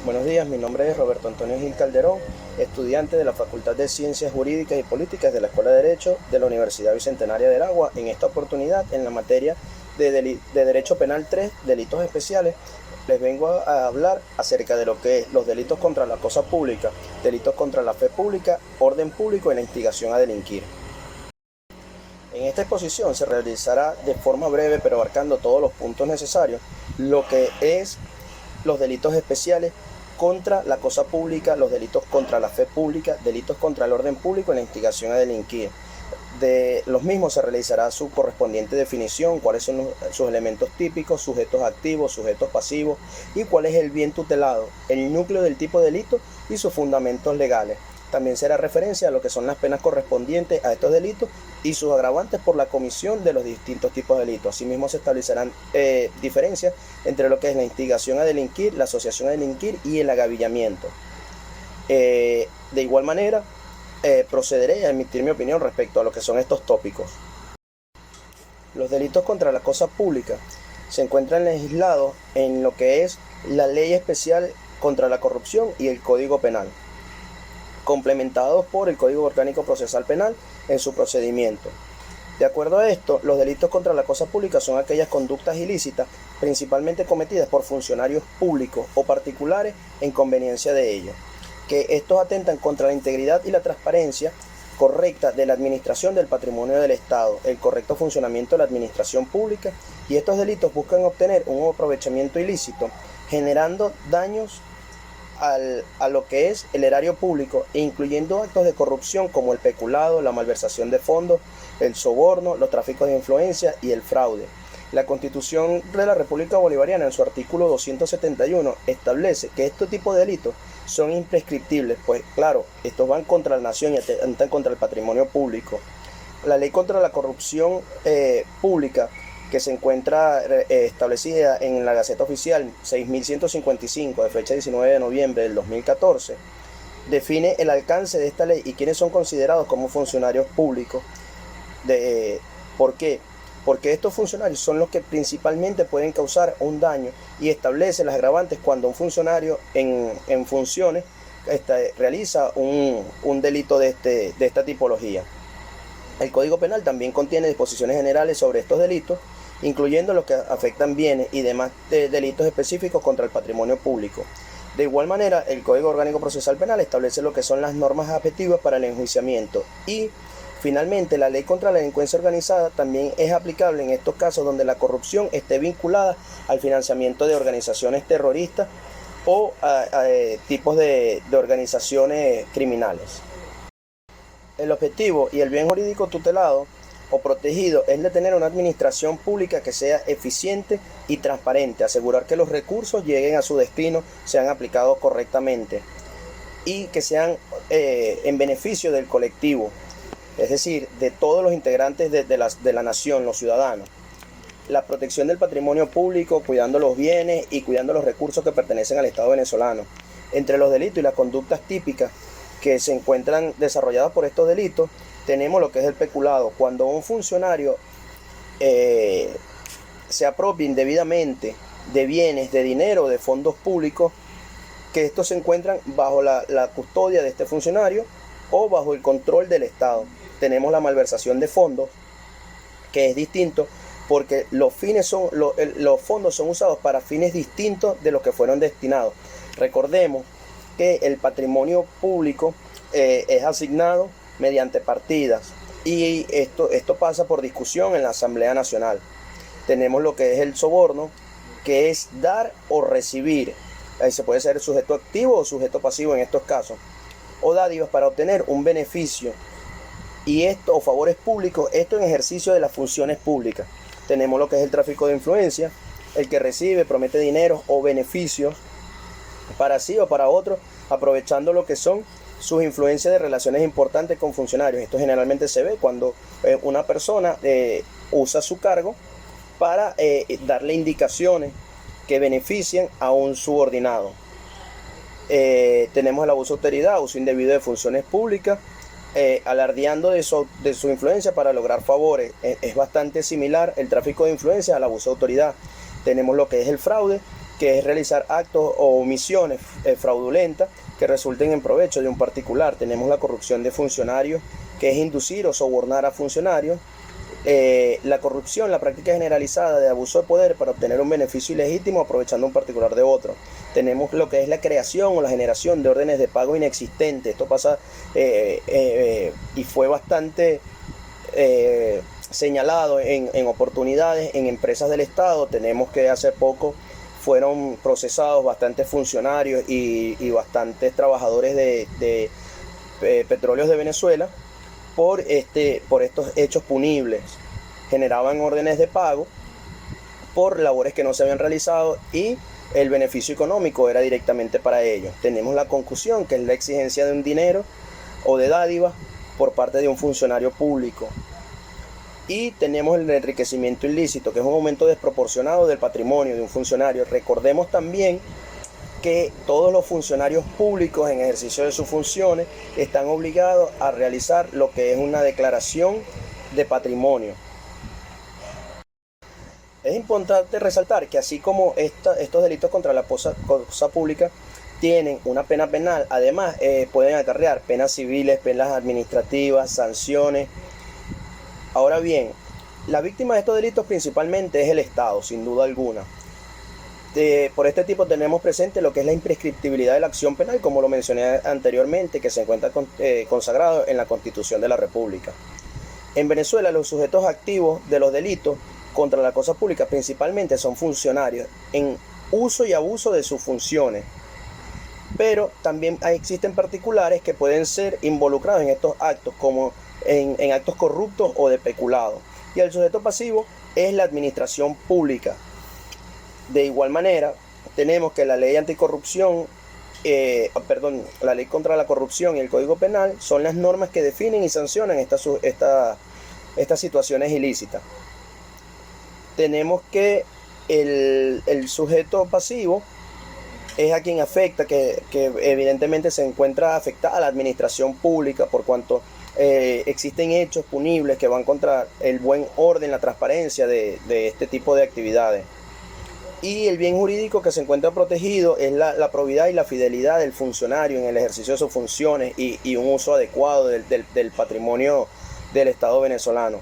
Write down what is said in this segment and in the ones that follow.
Buenos días, mi nombre es Roberto Antonio Gil Calderón, estudiante de la Facultad de Ciencias Jurídicas y Políticas de la Escuela de Derecho de la Universidad Bicentenaria de Aragua. En esta oportunidad, en la materia de Derecho Penal 3, Delitos Especiales, les vengo a hablar acerca de lo que es los delitos contra la cosa pública, delitos contra la fe pública, orden público y la instigación a delinquir. En esta exposición se realizará de forma breve, pero abarcando todos los puntos necesarios, lo que es los delitos especiales contra la cosa pública, los delitos contra la fe pública, delitos contra el orden público y la instigación a delinquir. De los mismos se realizará su correspondiente definición, cuáles son sus elementos típicos, sujetos activos, sujetos pasivos y cuál es el bien tutelado, el núcleo del tipo de delito y sus fundamentos legales. También será referencia a lo que son las penas correspondientes a estos delitos y sus agravantes por la comisión de los distintos tipos de delitos. Asimismo se establecerán diferencias entre lo que es la instigación a delinquir, la asociación a delinquir y el agavillamiento. De igual manera, procederé a emitir mi opinión respecto a lo que son estos tópicos. Los delitos contra la cosa pública se encuentran legislados en lo que es la Ley Especial contra la Corrupción y el Código Penal, complementados por el Código Orgánico Procesal Penal en su procedimiento. De acuerdo a esto, los delitos contra la cosa pública son aquellas conductas ilícitas principalmente cometidas por funcionarios públicos o particulares en conveniencia de ellos, que estos atentan contra la integridad y la transparencia correcta de la administración del patrimonio del Estado, el correcto funcionamiento de la administración pública, y estos delitos buscan obtener un aprovechamiento ilícito, generando daños a lo que es el erario público, incluyendo actos de corrupción como el peculado, la malversación de fondos, el soborno, los tráficos de influencia y el fraude. La Constitución de la República Bolivariana, en su artículo 271, establece que este tipo de delitos son imprescriptibles, pues claro, estos van contra la nación y atentan contra el patrimonio público. La ley contra la corrupción pública, que se encuentra establecida en la Gaceta Oficial 6155 de fecha 19 de noviembre del 2014, define el alcance de esta ley y quiénes son considerados como funcionarios públicos. ¿Por qué? Porque estos funcionarios son los que principalmente pueden causar un daño y establece las agravantes cuando un funcionario en funciones realiza un delito de esta tipología. El Código Penal también contiene disposiciones generales sobre estos delitos, incluyendo los que afectan bienes y demás delitos específicos contra el patrimonio público. De igual manera, el Código Orgánico Procesal Penal establece lo que son las normas objetivas para el enjuiciamiento y, finalmente, la ley contra la delincuencia organizada también es aplicable en estos casos donde la corrupción esté vinculada al financiamiento de organizaciones terroristas o a tipos de organizaciones criminales. El objetivo y el bien jurídico tutelado o protegido es de tener una administración pública que sea eficiente y transparente, asegurar que los recursos lleguen a su destino, sean aplicados correctamente y que sean en beneficio del colectivo, es decir, de todos los integrantes de la nación, los ciudadanos. La protección del patrimonio público, cuidando los bienes y cuidando los recursos que pertenecen al Estado venezolano. Entre los delitos y las conductas típicas que se encuentran desarrolladas por estos delitos, tenemos lo que es el peculado, cuando un funcionario se apropia indebidamente de bienes, de dinero, de fondos públicos, que estos se encuentran bajo la custodia de este funcionario o bajo el control del Estado. Tenemos la malversación de fondos, que es distinto porque los fondos son usados para fines distintos de los que fueron destinados. Recordemos que el patrimonio público es asignado mediante partidas y esto pasa por discusión en la Asamblea Nacional. Tenemos lo que es el soborno, que es dar o recibir. Se puede ser sujeto activo o sujeto pasivo en estos casos, o dádivas para obtener un beneficio o favores públicos, esto en ejercicio de las funciones públicas. Tenemos lo que es el tráfico de influencia, el que recibe, promete dinero o beneficios para sí o para otros, aprovechando lo que son sus influencias de relaciones importantes con funcionarios. Esto generalmente se ve cuando una persona usa su cargo para darle indicaciones que beneficien a un subordinado. Tenemos el abuso de autoridad, uso indebido de funciones públicas, alardeando de su influencia para lograr favores. Es bastante similar el tráfico de influencia al abuso de autoridad. Tenemos lo que es el fraude, que es realizar actos o omisiones fraudulentas que resulten en provecho de un particular. Tenemos la corrupción de funcionarios, que es inducir o sobornar a funcionarios. La corrupción, la práctica generalizada de abuso de poder para obtener un beneficio ilegítimo aprovechando un particular de otro. Tenemos lo que es la creación o la generación de órdenes de pago inexistentes. Esto pasa y fue bastante señalado en oportunidades en empresas del Estado. Tenemos que hace poco fueron procesados bastantes funcionarios y bastantes trabajadores de petróleos de Venezuela por estos hechos punibles. Generaban órdenes de pago por labores que no se habían realizado y el beneficio económico era directamente para ellos. Tenemos la concusión, que es la exigencia de un dinero o de dádiva por parte de un funcionario público. Y tenemos el enriquecimiento ilícito, que es un aumento desproporcionado del patrimonio de un funcionario. Recordemos también que todos los funcionarios públicos en ejercicio de sus funciones están obligados a realizar lo que es una declaración de patrimonio. Es importante resaltar que así como estos delitos contra la cosa pública tienen una pena penal, además pueden acarrear penas civiles, penas administrativas, sanciones. Ahora bien, la víctima de estos delitos principalmente es el Estado, sin duda alguna. Por este tipo tenemos presente lo que es la imprescriptibilidad de la acción penal, como lo mencioné anteriormente, que se encuentra consagrado en la Constitución de la República. En Venezuela, los sujetos activos de los delitos contra la cosa pública principalmente son funcionarios en uso y abuso de sus funciones, pero también existen particulares que pueden ser involucrados en estos actos, como en actos corruptos o de peculado. Y el sujeto pasivo es la administración pública. De igual manera, tenemos que la ley anticorrupción, la ley contra la corrupción y el Código Penal son las normas que definen y sancionan estas situaciones ilícitas. Tenemos que el sujeto pasivo es a quien afecta, que evidentemente se encuentra afectada a la administración pública, por cuanto existen hechos punibles que van contra el buen orden, la transparencia de este tipo de actividades. Y el bien jurídico que se encuentra protegido es la probidad y la fidelidad del funcionario en el ejercicio de sus funciones y un uso adecuado del patrimonio del Estado venezolano.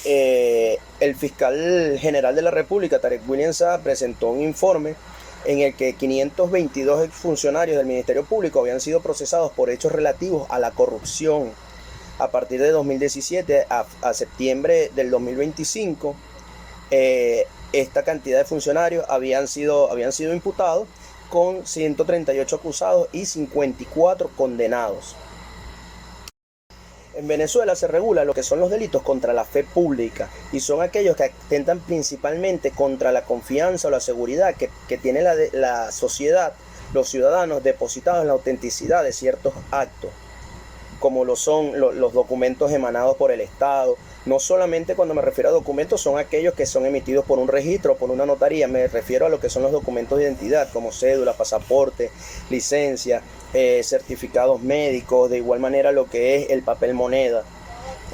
El fiscal general de la República, Tarek William Saab, presentó un informe en el que 522 exfuncionarios del Ministerio Público habían sido procesados por hechos relativos a la corrupción. A partir de 2017 a septiembre del 2025, esta cantidad de funcionarios habían sido imputados, con 138 acusados y 54 condenados. En Venezuela se regula lo que son los delitos contra la fe pública, y son aquellos que atentan principalmente contra la confianza o la seguridad que tiene la sociedad, los ciudadanos, depositados en la autenticidad de ciertos actos, como lo son los documentos emanados por el Estado. No solamente cuando me refiero a documentos son aquellos que son emitidos por un registro o por una notaría, me refiero a lo que son los documentos de identidad, como cédula, pasaporte, licencia, certificados médicos, de igual manera lo que es el papel moneda.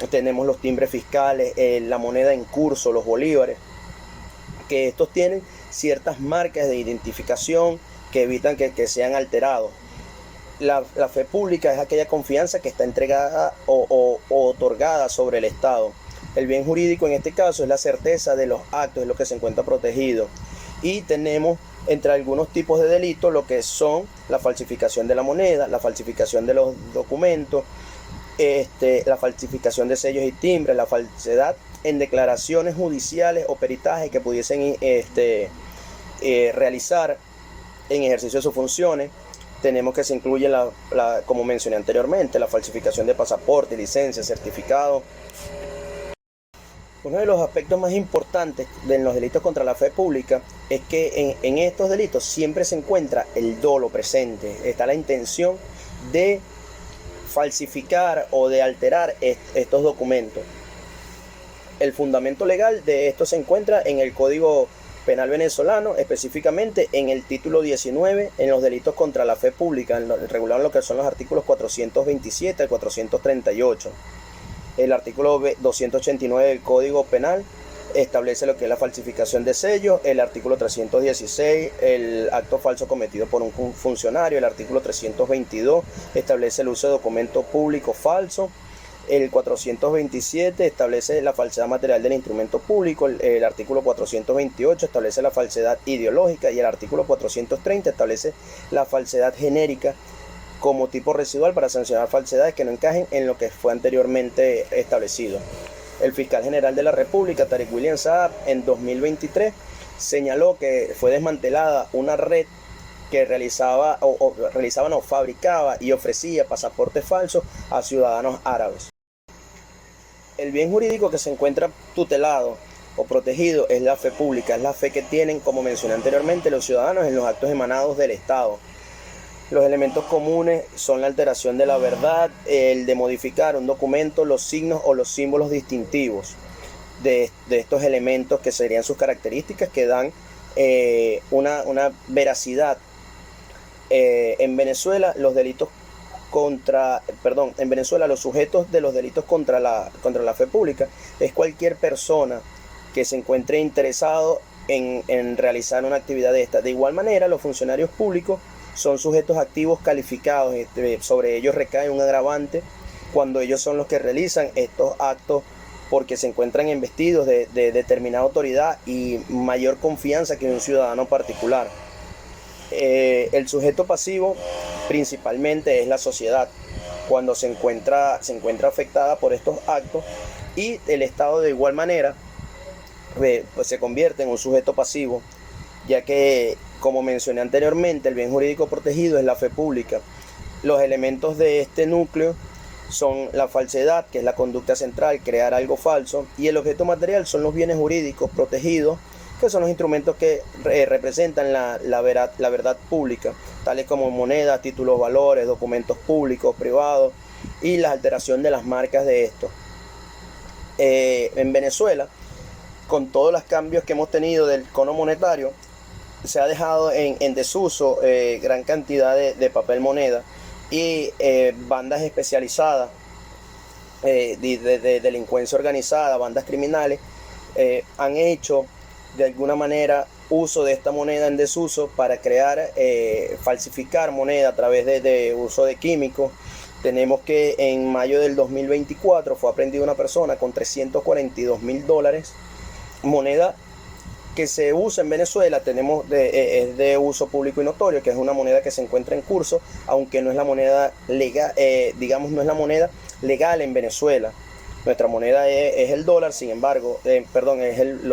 Tenemos los timbres fiscales, la moneda en curso, los bolívares, que estos tienen ciertas marcas de identificación que evitan que sean alterados. La fe pública es aquella confianza que está entregada o otorgada sobre el Estado. El bien jurídico en este caso es la certeza de los actos, es lo que se encuentra protegido. Y tenemos entre algunos tipos de delitos lo que son la falsificación de la moneda, la falsificación de los documentos, la falsificación de sellos y timbres, la falsedad en declaraciones judiciales o peritajes que pudiesen realizar en ejercicio de sus funciones. Tenemos que se incluye, como mencioné anteriormente, la falsificación de pasaporte, licencia, certificado. Uno de los aspectos más importantes de los delitos contra la fe pública es que en estos delitos siempre se encuentra el dolo presente. Está la intención de falsificar o de alterar estos documentos. El fundamento legal de esto se encuentra en el Código Penal venezolano, específicamente en el título 19, en los delitos contra la fe pública, regulado en lo que son los artículos 427 al 438. El artículo 289 del Código Penal establece lo que es la falsificación de sellos, el artículo 316, el acto falso cometido por un funcionario, el artículo 322 establece el uso de documento público falso, el 427 establece la falsedad material del instrumento público, el artículo 428 establece la falsedad ideológica y el artículo 430 establece la falsedad genérica como tipo residual para sancionar falsedades que no encajen en lo que fue anteriormente establecido. El fiscal general de la República, Tarek William Saab, en 2023 señaló que fue desmantelada una red que realizaba fabricaba y ofrecía pasaportes falsos a ciudadanos árabes. El bien jurídico que se encuentra tutelado o protegido es la fe pública, es la fe que tienen, como mencioné anteriormente, los ciudadanos en los actos emanados del Estado. Los elementos comunes son la alteración de la verdad, el de modificar un documento, los signos o los símbolos distintivos de estos elementos que serían sus características que dan una veracidad. En Venezuela los sujetos de los delitos contra la fe pública es cualquier persona que se encuentre interesado en realizar una actividad de esta. De igual manera, los funcionarios públicos son sujetos activos calificados, sobre ellos recae un agravante cuando ellos son los que realizan estos actos porque se encuentran investidos de determinada autoridad y mayor confianza que un ciudadano particular. El sujeto pasivo principalmente es la sociedad cuando se encuentra afectada por estos actos, y el Estado de igual manera pues se convierte en un sujeto pasivo, ya que, como mencioné anteriormente, el bien jurídico protegido es la fe pública. Los elementos de este núcleo son la falsedad, que es la conducta central, crear algo falso, y el objeto material son los bienes jurídicos protegidos, que son los instrumentos que representan la verdad pública, tales como monedas, títulos, valores, documentos públicos, privados, y la alteración de las marcas de estos. En Venezuela, con todos los cambios que hemos tenido del cono monetario, se ha dejado en desuso gran cantidad de papel moneda, y bandas especializadas de delincuencia organizada, bandas criminales, han hecho de alguna manera uso de esta moneda en desuso para falsificar moneda a través de uso de químicos. Tenemos que en mayo del 2024 fue aprendida una persona con $342,000, moneda que se usa en Venezuela. Es de uso público y notorio, que es una moneda que se encuentra en curso, aunque no es la moneda legal, no es la moneda legal en Venezuela. Nuestra moneda es el dólar, sin embargo,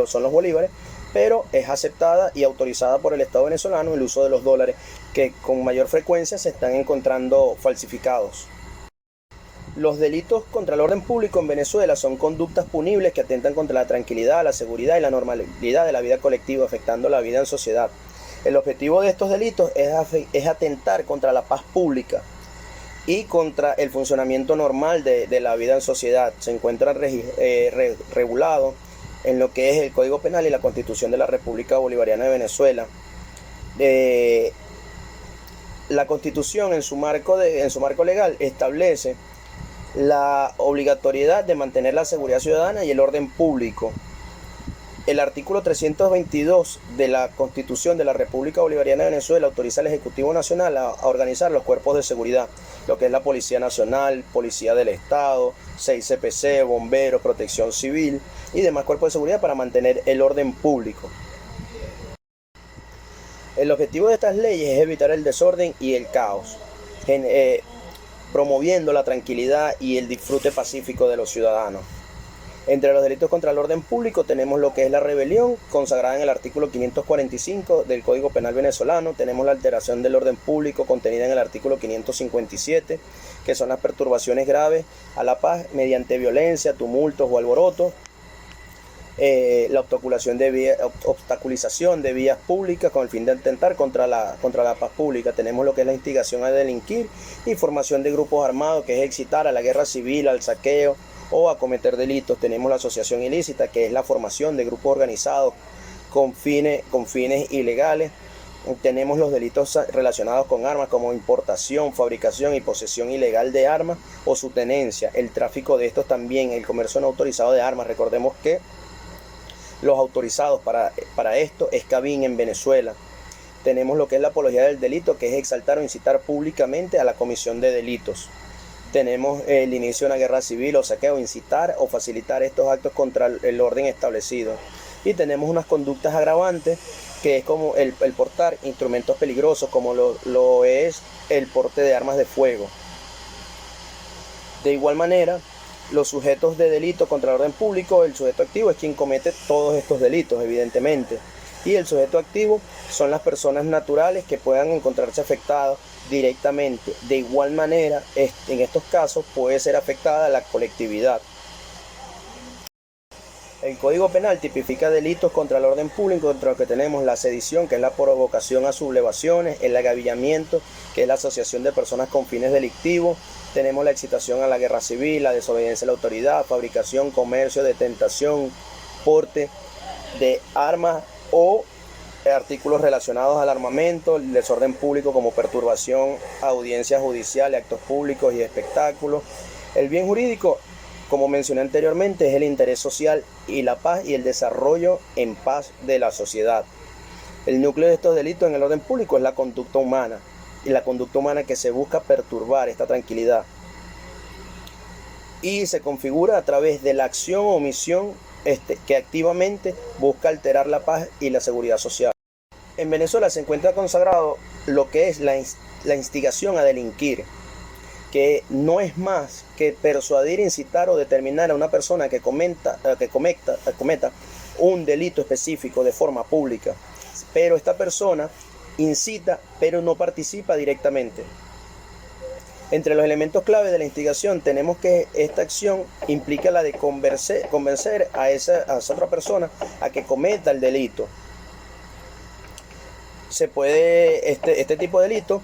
son los bolívares, pero es aceptada y autorizada por el Estado venezolano el uso de los dólares, que con mayor frecuencia se están encontrando falsificados. Los delitos contra el orden público en Venezuela son conductas punibles que atentan contra la tranquilidad, la seguridad y la normalidad de la vida colectiva, afectando la vida en sociedad. El objetivo de estos delitos es atentar contra la paz pública y contra el funcionamiento normal de la vida en sociedad. Se encuentra regulado en lo que es el Código Penal y la Constitución de la República Bolivariana de Venezuela. La Constitución en su marco legal establece la obligatoriedad de mantener la seguridad ciudadana y el orden público. El artículo 322 de la Constitución de la República Bolivariana de Venezuela autoriza al Ejecutivo Nacional a organizar los cuerpos de seguridad, lo que es la Policía Nacional, Policía del Estado, 6CPC, Bomberos, Protección Civil y demás cuerpos de seguridad para mantener el orden público. El objetivo de estas leyes es evitar el desorden y el caos, promoviendo la tranquilidad y el disfrute pacífico de los ciudadanos. Entre los delitos contra el orden público tenemos lo que es la rebelión, consagrada en el artículo 545 del Código Penal venezolano. Tenemos la alteración del orden público, contenida en el artículo 557, que son las perturbaciones graves a la paz mediante violencia, tumultos o alborotos. La obstaculización de vías públicas con el fin de atentar contra la paz pública. Tenemos lo que es la instigación a delinquir y formación de grupos armados, que es excitar a la guerra civil, al saqueo o a cometer delitos. Tenemos la asociación ilícita, que es la formación de grupos organizados con fines ilegales. Tenemos los delitos relacionados con armas, como importación, fabricación y posesión ilegal de armas o su tenencia, el tráfico de estos también, el comercio no autorizado de armas. Recordemos que Los autorizados para esto es CABIN en Venezuela. Tenemos lo que es la apología del delito, que es exaltar o incitar públicamente a la comisión de delitos. Tenemos el inicio de una guerra civil o saqueo, incitar o facilitar estos actos contra el orden establecido. Y tenemos unas conductas agravantes, que es como el portar instrumentos peligrosos, como lo es el porte de armas de fuego. De igual manera, los sujetos de delito contra el orden público, el sujeto activo es quien comete todos estos delitos, evidentemente. Y el sujeto activo son las personas naturales que puedan encontrarse afectadas directamente. De igual manera, en estos casos puede ser afectada la colectividad. El Código Penal tipifica delitos contra el orden público, contra los que tenemos la sedición, que es la provocación a sublevaciones, el agavillamiento, que es la asociación de personas con fines delictivos, tenemos la excitación a la guerra civil, la desobediencia a la autoridad, fabricación, comercio, detentación, porte de armas o artículos relacionados al armamento, el desorden público como perturbación, audiencias judiciales, actos públicos y espectáculos. El bien jurídico, como mencioné anteriormente, es el interés social y la paz y el desarrollo en paz de la sociedad. El núcleo de estos delitos en el orden público es la conducta humana, y la conducta humana que se busca perturbar esta tranquilidad. Y se configura a través de la acción o omisión que activamente busca alterar la paz y la seguridad social. En Venezuela se encuentra consagrado lo que es la instigación a delinquir, que no es más que persuadir, incitar o determinar a una persona que cometa un delito específico de forma pública, pero esta persona incita pero no participa directamente. Entre los elementos clave de la instigación tenemos que esta acción implica la de convencer a esa otra persona a que cometa el delito. Se puede, este tipo de delito,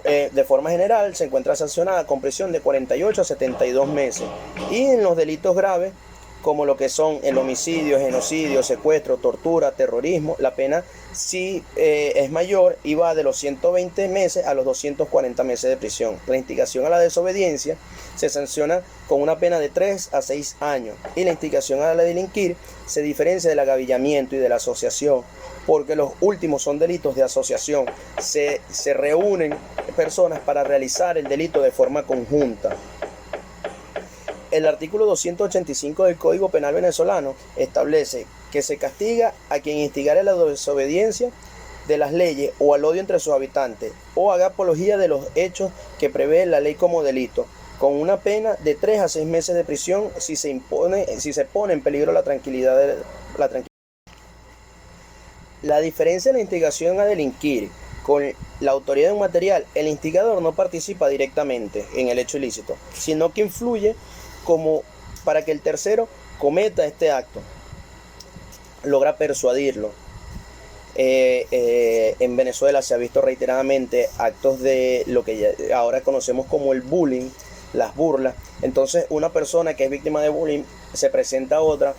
de forma general, se encuentra sancionada con prisión de 48 a 72 meses. Y en los delitos graves, como lo que son el homicidio, genocidio, secuestro, tortura, terrorismo, la pena sí es mayor y va de los 120 meses a los 240 meses de prisión. La instigación a la desobediencia se sanciona con una pena de 3 a 6 años. Y la instigación a la delinquir se diferencia del agavillamiento y de la asociación, porque los últimos son delitos de asociación. Se reúnen personas para realizar el delito de forma conjunta. El artículo 285 del Código Penal venezolano establece que se castiga a quien instigare la desobediencia de las leyes o al odio entre sus habitantes o haga apología de los hechos que prevé la ley como delito, con una pena de 3 a 6 meses de prisión si se pone en peligro la tranquilidad. La diferencia en la instigación a delinquir con la autoría de un material, el instigador no participa directamente en el hecho ilícito, sino que influye como para que el tercero cometa este acto, logra persuadirlo. En Venezuela se ha visto reiteradamente actos de lo que ahora conocemos como el bullying, las burlas. Entonces una persona que es víctima de bullying se presenta a otra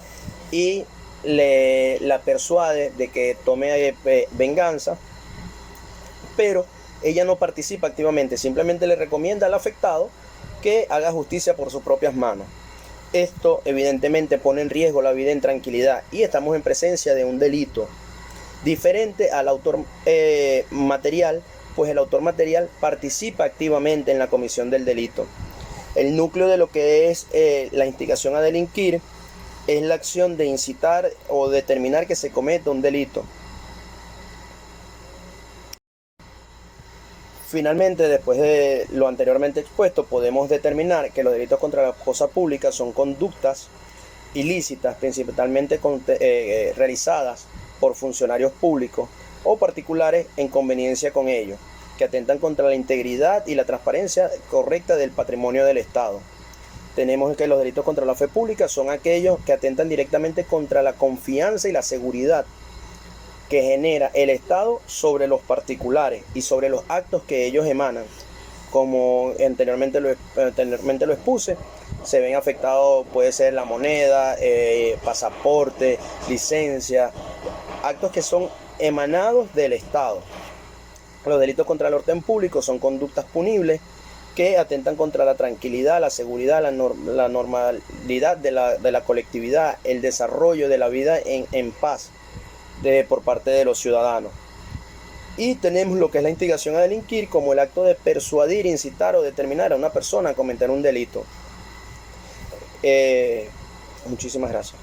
y la persuade de que tome venganza, pero ella no participa activamente, simplemente le recomienda al afectado que haga justicia por sus propias manos. Esto evidentemente pone en riesgo la vida en tranquilidad y estamos en presencia de un delito diferente al autor material, pues el autor material participa activamente en la comisión del delito. El núcleo de lo que es la instigación a delinquir es la acción de incitar o determinar que se cometa un delito. Finalmente, después de lo anteriormente expuesto, podemos determinar que los delitos contra la cosa pública son conductas ilícitas, principalmente realizadas por funcionarios públicos o particulares en conveniencia con ellos, que atentan contra la integridad y la transparencia correcta del patrimonio del Estado. Tenemos que los delitos contra la fe pública son aquellos que atentan directamente contra la confianza y la seguridad que genera el Estado sobre los particulares y sobre los actos que ellos emanan. Como anteriormente lo expuse, se ven afectados, puede ser la moneda, pasaporte, licencia, actos que son emanados del Estado. Los delitos contra el orden público son conductas punibles que atentan contra la tranquilidad, la seguridad, la normalidad de la colectividad, el desarrollo de la vida en paz por parte de los ciudadanos. Y tenemos lo que es la instigación a delinquir como el acto de persuadir, incitar o determinar a una persona a cometer un delito. Muchísimas gracias.